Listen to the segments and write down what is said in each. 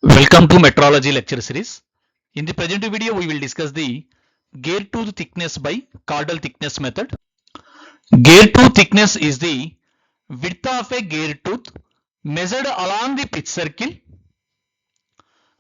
Welcome to Metrology lecture series. In the present video, we will discuss the gear tooth thickness by Chordal thickness method. Gear tooth thickness is the width of a gear tooth measured along the pitch circle,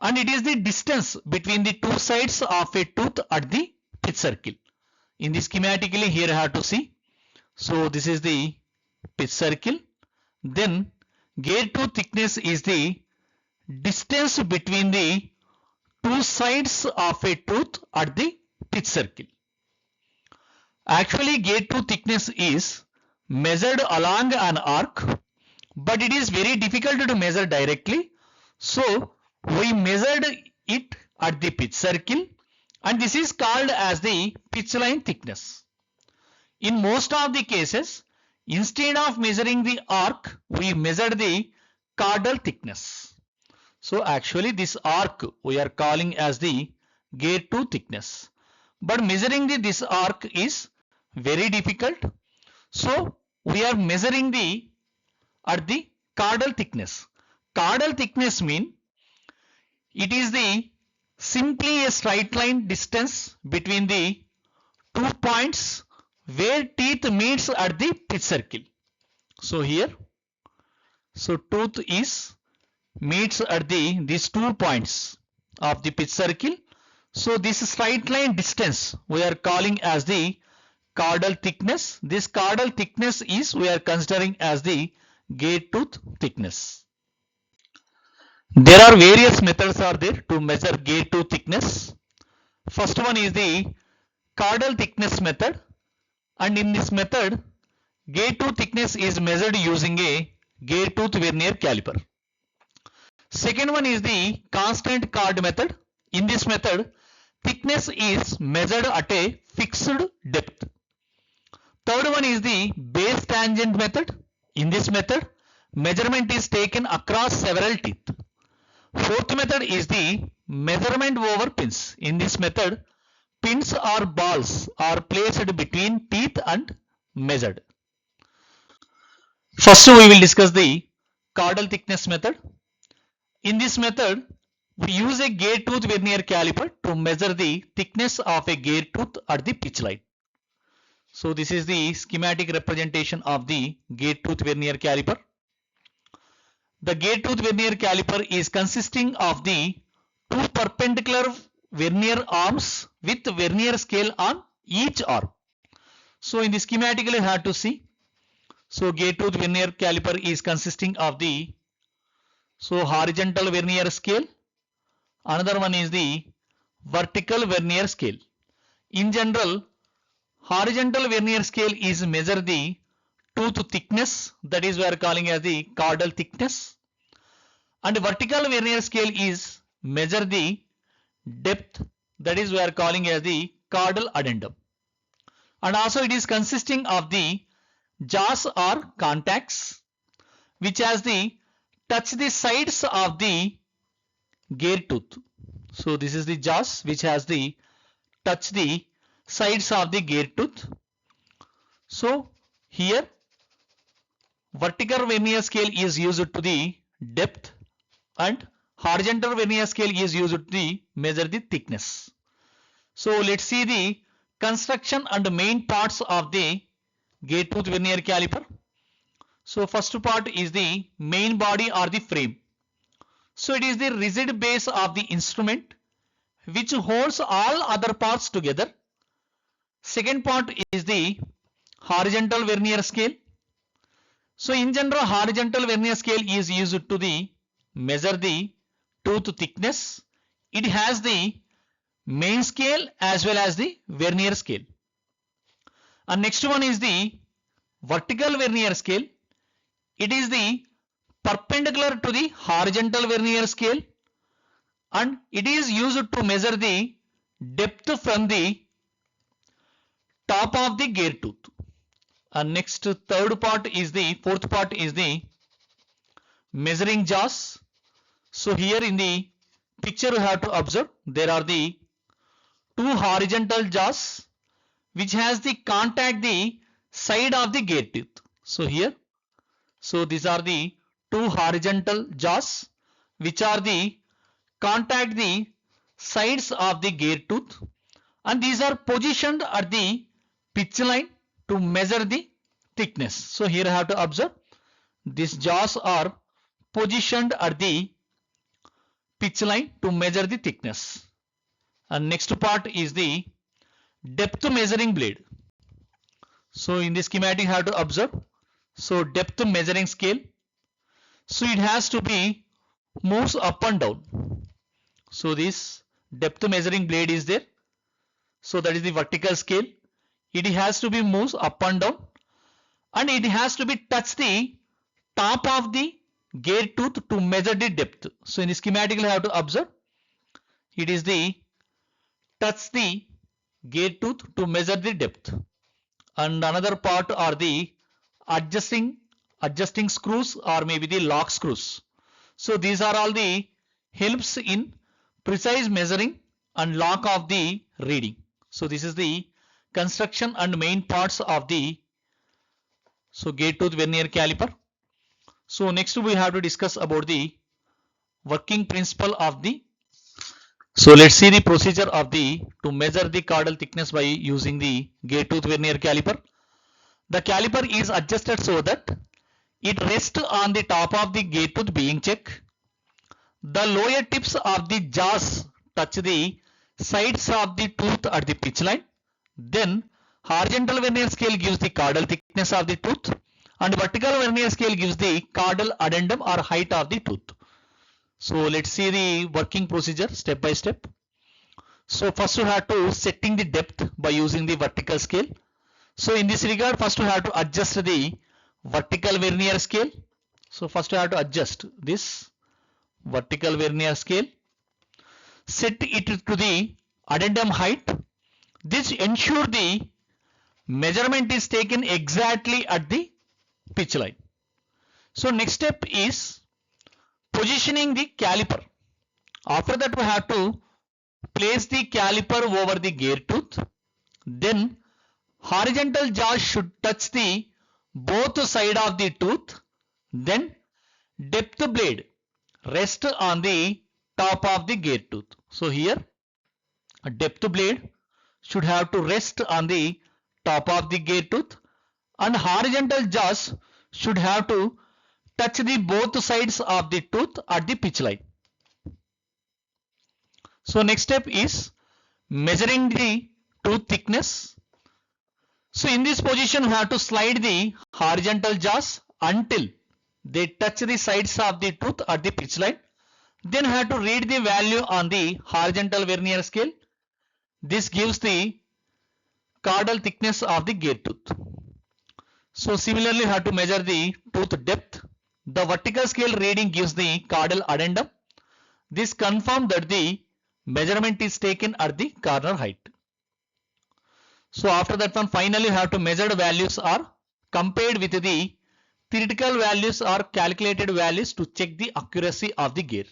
and it is the distance between the two sides of a tooth at the pitch circle. In the schematically here I have to see. So this is the pitch circle. Then gear tooth thickness is the distance between the two sides of a tooth at the pitch circle. Actually, gear tooth thickness is measured along an arc, but it is very difficult to measure directly. So we measured it at the pitch circle, and this is called as the pitch line thickness. In most of the cases, instead of measuring the arc, we measured the chordal thickness. So actually this arc we are calling as the gear tooth thickness. But measuring this arc is very difficult. So we are measuring at the chordal thickness. Chordal thickness means it is the simply a straight line distance between the 2 points where teeth meets at the pitch circle. So here, so tooth is meets at these 2 points of the pitch circle. So this straight line distance we are calling as the chordal thickness. This chordal thickness is we are considering as the gear tooth thickness. There are various methods are there to measure gear tooth thickness. First one is the chordal thickness method, and in this method gear tooth thickness is measured using a gear tooth vernier caliper. Second one is the constant chord method. In this method, thickness is measured at a fixed depth. Third one is the base tangent method. In this method, measurement is taken across several teeth. Fourth method is the measurement over pins. In this method, pins or balls are placed between teeth and measured. First, we will discuss the chordal thickness method. In this method, we use a gear tooth vernier caliper to measure the thickness of a gear tooth at the pitch line. So this is the schematic representation of the gear tooth vernier caliper. The gear tooth vernier caliper is consisting of the two perpendicular vernier arms with vernier scale on each arm. So in the schematic you have to see. So gear tooth vernier caliper is consisting of the horizontal vernier scale. Another one is the vertical vernier scale. In general, horizontal vernier scale is measure the tooth thickness, that is we are calling as the chordal thickness, and vertical vernier scale is measure the depth, that is we are calling as the chordal addendum. And also it is consisting of the jaws or contacts which has the touch the sides of the gear tooth. So this is the jaws which has the touch the sides of the gear tooth. So here vertical vernier scale is used to the depth and horizontal vernier scale is used to measure the thickness. So let's see the construction and main parts of the gear tooth vernier caliper. So first part is the main body or the frame. So it is the rigid base of the instrument which holds all other parts together. Second part is the horizontal vernier scale. So in general, horizontal vernier scale is used to measure the tooth thickness. It has the main scale as well as the vernier scale. And next one is the vertical vernier scale. It is the perpendicular to the horizontal vernier scale, and it is used to measure the depth from the top of the gear tooth. And next fourth part is the measuring jaws. So here in the picture you have to observe there are the two horizontal jaws which has the contact the side of the gear tooth. So here, so these are the two horizontal jaws which are the contact the sides of the gear tooth, and these are positioned at the pitch line to measure the thickness. So here I have to observe these jaws are positioned at the pitch line to measure the thickness. And next part is the depth measuring blade. So in this schematic you have to observe. So depth measuring scale. So it has to be moves up and down. So this depth measuring blade is there. So that is the vertical scale. It has to be moves up and down, and it has to be touch the top of the gear tooth to measure the depth. So in the schematic you have to observe. It is the touch the gear tooth to measure the depth. And another part are the adjusting screws or maybe the lock screws. So these are all the helps in precise measuring and lock of the reading. So this is the construction and main parts of the gear tooth vernier caliper. So next we have to discuss about the working principle of the. So let's see the procedure of the to measure the chordal thickness by using the gear tooth vernier caliper. The caliper is adjusted so that it rests on the top of the gear tooth being check. The lower tips of the jaws touch the sides of the tooth at the pitch line. Then horizontal vernier scale gives the chordal thickness of the tooth, and vertical vernier scale gives the chordal addendum or height of the tooth. So let's see the working procedure step by step. So first you have to setting the depth by using the vertical scale. So in this regard, first you have to adjust the vertical vernier scale. So first you have to adjust this vertical vernier scale. Set it to the addendum height. This ensure the measurement is taken exactly at the pitch line. So next step is positioning the caliper. After that we have to place the caliper over the gear tooth. Then horizontal jaws should touch the both side of the tooth. Then depth blade rest on the top of the gear tooth. So here a depth blade should have to rest on the top of the gear tooth, and horizontal jaws should have to touch the both sides of the tooth at the pitch line. So next step is measuring the tooth thickness. So in this position we have to slide the horizontal jaws until they touch the sides of the tooth at the pitch line. Then we have to read the value on the horizontal vernier scale. This gives the chordal thickness of the gear tooth. So similarly we have to measure the tooth depth. The vertical scale reading gives the chordal addendum. This confirms that the measurement is taken at the corner height. So after that one, finally have to measured values are compared with the theoretical values or calculated values to check the accuracy of the gear.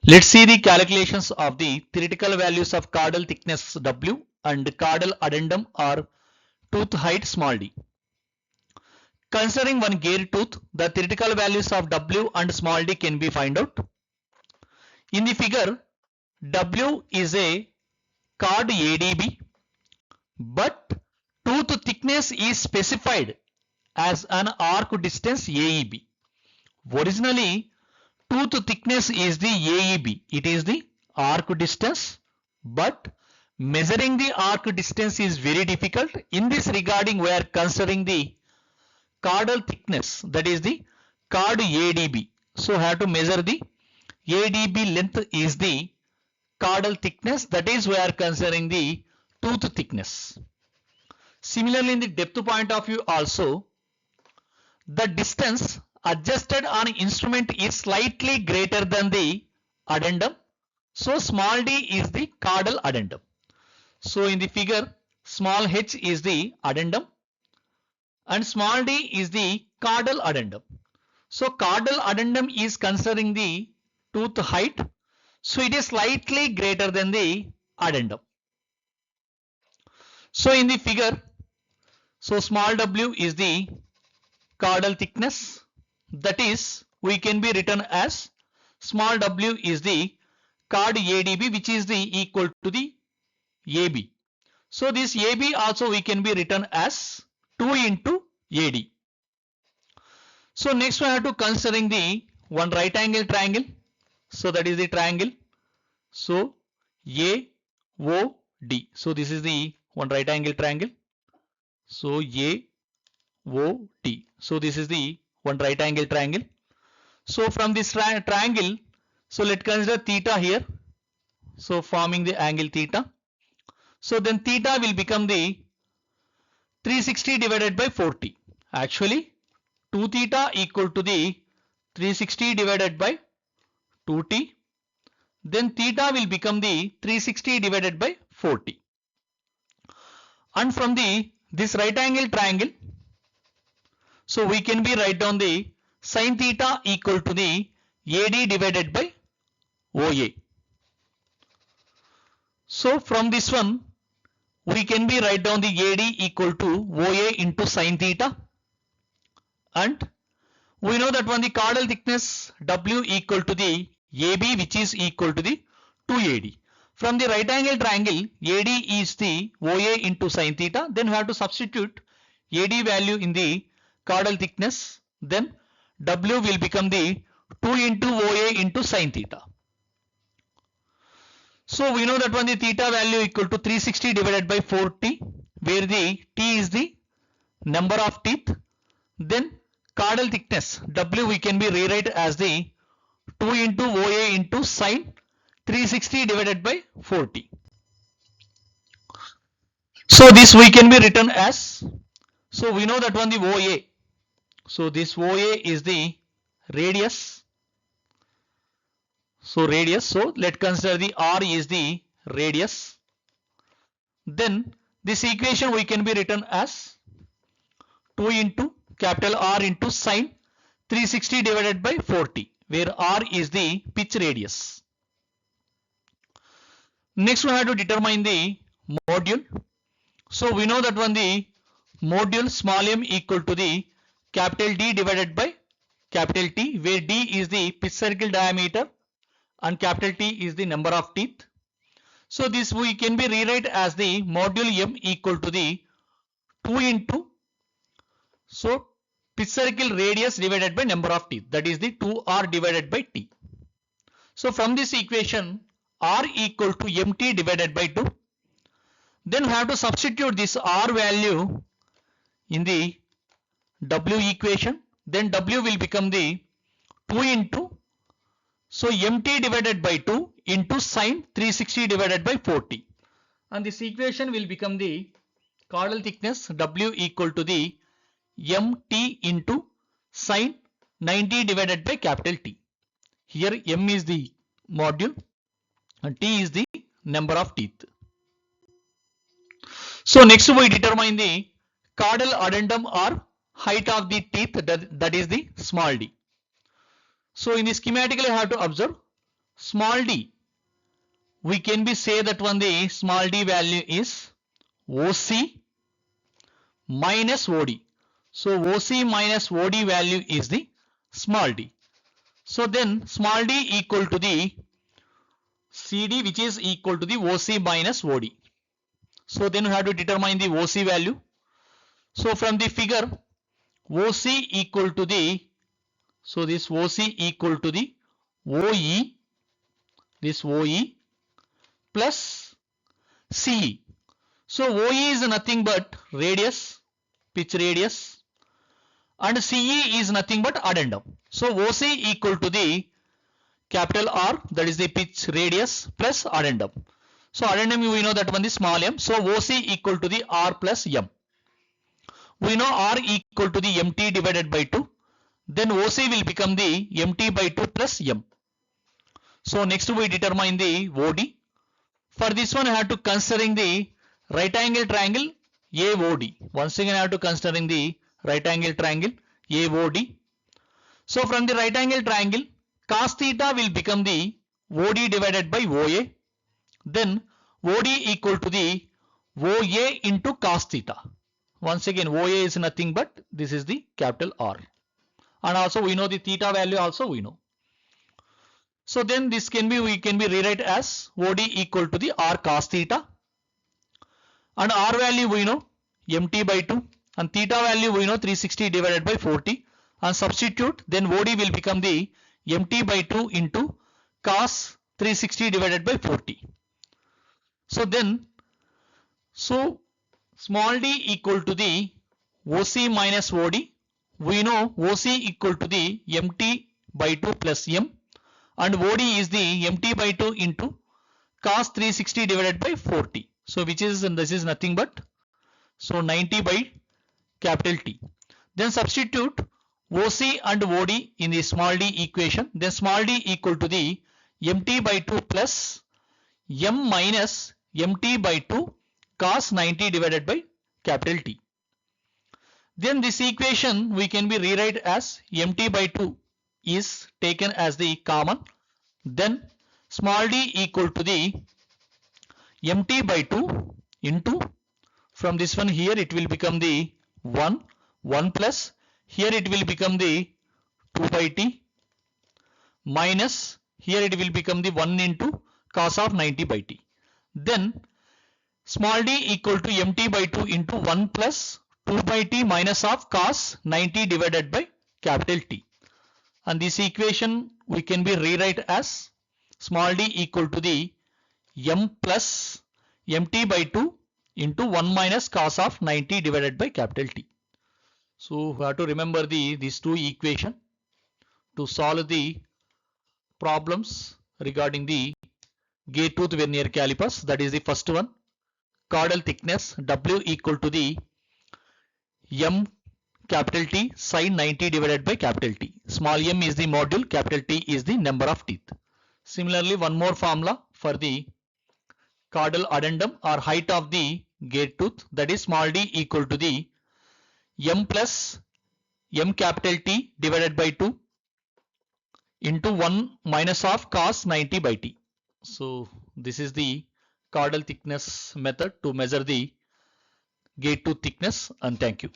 Let's see the calculations of the theoretical values of chordal thickness W and chordal addendum or tooth height small d. Considering one gear tooth, the theoretical values of W and small d can be found out. In the figure, W is a chord ADB, but tooth thickness is specified as an arc distance AEB. Originally, tooth thickness is the AEB. It is the arc distance, but measuring the arc distance is very difficult. In this regarding, we are considering the chordal thickness, that is the chord ADB. So have to measure the ADB length is the chordal thickness, that is we are considering the tooth thickness. Similarly, in the depth point of view also, the distance adjusted on instrument is slightly greater than the addendum. So small d is the chordal addendum. So in the figure, small h is the addendum and small d is the chordal addendum. So chordal addendum is considering the tooth height. So it is slightly greater than the addendum. So in the figure, so small w is the chordal thickness, that is we can be written as small w is the chord ADB, which is the equal to the AB. So this AB also we can be written as 2 into AD. So next we have to considering the one right angle triangle. So that is the triangle. So AOD. So this is the one right angle triangle. So AOD. So this is the one right angle triangle. So from this triangle, so let's consider theta here. So forming the angle theta. So then theta will become the 360 divided by 40. Actually 2 theta equal to the 360 divided by 2t. Then theta will become the 360 divided by 40. And from this right angle triangle, so we can be write down the sin theta equal to the AD divided by OA. So from this one, we can be write down the AD equal to OA into sin theta. And we know that one the chordal thickness W equal to the AB, which is equal to the 2AD. From the right angle triangle, AD is the OA into sin theta. Then we have to substitute AD value in the chordal thickness. Then W will become the 2 into OA into sin theta. So we know that one the theta value equal to 360 divided by 40, where the T is the number of teeth. Then chordal thickness W we can be rewrite as the 2 into OA into sin 360 divided by 40. So this we can be written as, so we know that one the OA. So this OA is the radius. So radius, so let's consider the R is the radius. Then this equation we can be written as 2 into capital R into sin 360 divided by 40, where R is the pitch radius. Next we have to determine the module. So we know that one the module small m equal to the capital D divided by capital T, where D is the pitch circle diameter and capital T is the number of teeth. So this we can be rewrite as the module m equal to the 2 into, so pitch circle radius divided by number of teeth, that is the 2R divided by T. So from this equation, R equal to mt divided by 2. Then we have to substitute this R value in the W equation. Then W will become the 2 into, so mt divided by 2 into sin 360 divided by 40. And this equation will become the chordal thickness W equal to the mt into sin 90 divided by capital T. Here m is the module and T is the number of teeth. So next we determine the chordal addendum or height of the teeth, that is the small d. So in the schematically I have to observe small d. We can be say that one the small d value is OC minus OD. So OC minus OD value is the small d. So then small d equal to the CD, which is equal to the OC minus OD. So then we have to determine the OC value. So from the figure, OC equal to the, so this OC equal to the OE, this OE plus CE. So OE is nothing but radius, pitch radius, and CE is nothing but addendum. So OC equal to the capital R, that is the pitch radius plus addendum. So addendum we know that one is small m. So OC equal to the R plus m. We know R equal to the mt divided by 2. Then OC will become the mt by 2 plus m. So next we determine the OD. For this one I have to considering the right angle triangle AOD. Once again I have to considering the right angle triangle AOD. So from the right angle triangle, cos theta will become the OD divided by OA. Then OD equal to the OA into cos theta. Once again OA is nothing but this is the capital R. And also we know the theta value also we know. So then this we can be rewrite as OD equal to the R cos theta, and R value we know MT by 2, and theta value we know 360 divided by 40, and substitute, then OD will become the MT by 2 into cos 360 divided by 40. So then, small d equal to the OC minus OD. We know OC equal to the MT by 2 plus M, and OD is the MT by 2 into cos 360 divided by 40. So which is, and this is nothing but, so 90 by capital T. Then substitute OC and OD in the small d equation. Then small d equal to the MT by 2 plus M minus MT by 2 cos 90 divided by capital T. Then this equation we can be rewrite as MT by 2 is taken as the common. Then small d equal to the MT by 2 into, from this one here it will become the 1 plus, here it will become the 2 by T, minus here it will become the 1 into cos of 90 by T. Then small d equal to MT by 2 into 1 plus 2 by T minus of cos 90 divided by capital T. And this equation we can be rewrite as small d equal to the M plus MT by 2 into 1 minus cos of 90 divided by capital T. So we have to remember these two equations to solve the problems regarding the gate tooth vernier calipers. That is the first one. Chordal thickness W equal to the M capital T sin 90 divided by capital T. Small m is the module, capital T is the number of teeth. Similarly, one more formula for the chordal addendum or height of the gate tooth, that is small d equal to the M plus M capital T divided by 2 into 1 minus of cos 90 by T. So this is the chordal thickness method to measure the gate tooth thickness, and thank you.